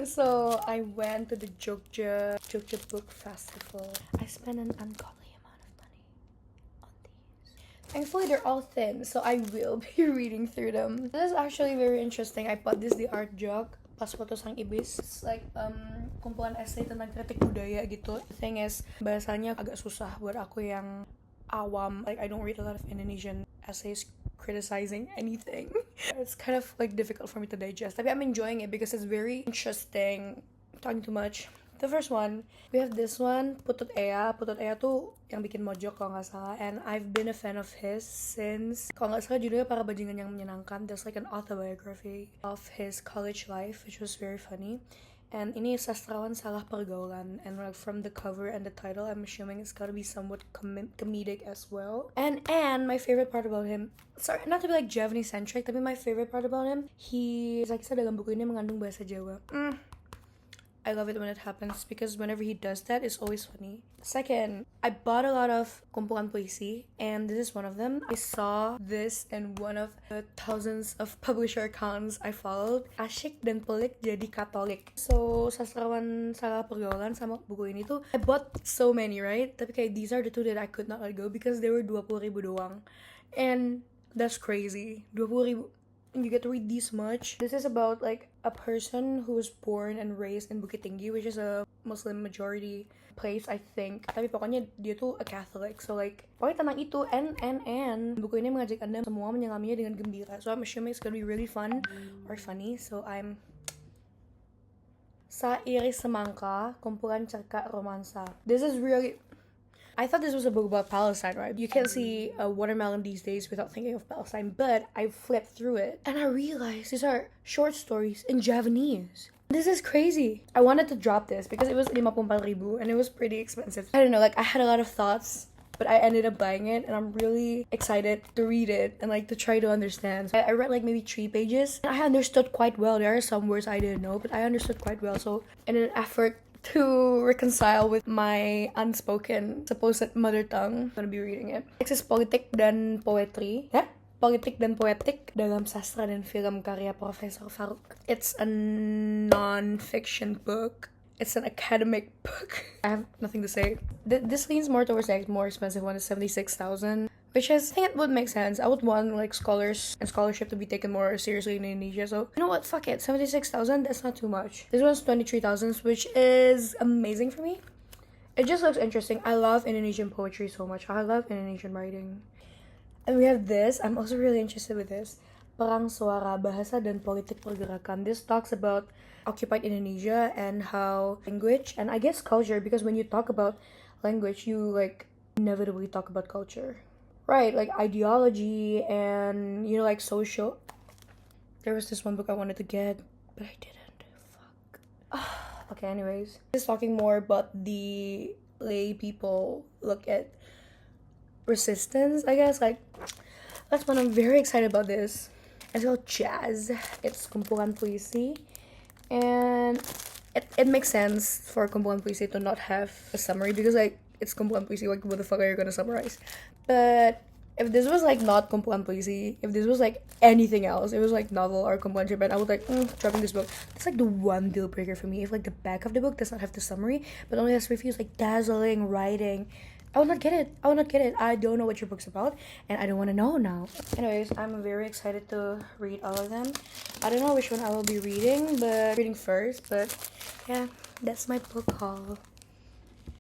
So I went to the Jogja Book Festival. I spent an ungodly amount of money on these. Thankfully, they're all thin, so I will be reading through them. This is actually very interesting. I bought this di Art Jog pas foto sang ibis. It's like kumpulan essay tentang kritik budaya gitu. The thing is, bahasanya agak susah buat aku yang awam. Like I don't read a lot of Indonesian essays criticizing anything. It's kind of like difficult for me to digest. Tapi I'm enjoying it because it's very interesting. Talking too much. The first one, we have this one, Putut Ea. Putut Ea tuh yang bikin Mojok kalau nggak salah. And I've been a fan of his since, kalau nggak salah judulnya Para Bajingan Yang Menyenangkan. There's like an autobiography of his college life, which was very funny. And ini sastrawan salah pergaulan, and like from the cover and the title, I'm assuming it's gotta be somewhat comedic as well. And my favorite part about him, sorry, not to be like Javanese centric, tapi my favorite part about him, kisah-kisah dalam buku ini mengandung bahasa Jawa. I love it when it happens because whenever he does that, it's always funny. Second, I bought a lot of kumpulan puisi, and this is one of them. I saw this in one of the thousands of publisher accounts I followed. Asyik dan pelik jadi Katolik. So, sastrawan salah pergaulan sama buku ini tuh, I bought so many, right? Tapi kayak these are the two that I could not let go because they were 20.000 doang. And that's crazy. 20.000. You get to read this much. This is about like a person who was born and raised in Bukit Tinggi, which is a Muslim majority place, I think. Tapi pokoknya dia tuh a Catholic. So like, pokoknya tentang itu, and buku ini mengajak Anda semua menyelaminya dengan gembira. So I'm assuming it's gonna be really fun or funny. So I'm Sa Iris Semangka, kumpulan cerita romansa. This is really, I thought this was a book about Palestine, right? You can't see a watermelon these days without thinking of Palestine, but I flipped through it and I realized these are short stories in Javanese. This is crazy. I wanted to drop this because it was 54,000 and it was pretty expensive. I don't know, like I had a lot of thoughts, but I ended up buying it and I'm really excited to read it and like to try to understand. So I read like maybe 3 pages and I understood quite well. There are some words I didn't know, but I understood quite well. So in an effort to reconcile with my unspoken supposed mother tongue, I'm gonna be reading it. Next is Politik dan Poetry. Politik dan Poetik dalam Sastra dan Film karya Profesor Faruk. It's a non-fiction book. It's an academic book. I have nothing to say. This leans more towards the more expensive one, is 76,000. Which is, I think it would make sense. I would want like scholars and scholarship to be taken more seriously in Indonesia. So you know what? Fuck it. 76,000. That's not too much. This one's 23,000, which is amazing for me. It just looks interesting. I love Indonesian poetry so much. I love Indonesian writing. And we have this. I'm also really interested with this. Perang Suara, Bahasa dan Politik Pergerakan. This talks about occupied Indonesia and how language and I guess culture, because when you talk about language, you like inevitably talk about culture. Right, like ideology and, you know, like social. There was this one book I wanted to get, but I didn't. Fuck. Okay, anyways. This is talking more about the lay people look at resistance, I guess. Like, that's one I'm very excited about this. It's called Jazz. It's kumpulan puisi. And it makes sense for kumpulan puisi to not have a summary because, like, it's kumpulan puisi, like what the fuck are you gonna summarize? But if this was like not kumpulan puisi, if this was like anything else, it was like novel or kumpulan cerpen, I would like dropping this book. It's like the one deal breaker for me. If like the back of the book does not have the summary but only has reviews like dazzling writing, I will not get it. I don't know what your book's about and I don't want to know now. Anyways, I'm very excited to read all of them. I don't know which one I will be reading, but reading first. But yeah, that's my book haul.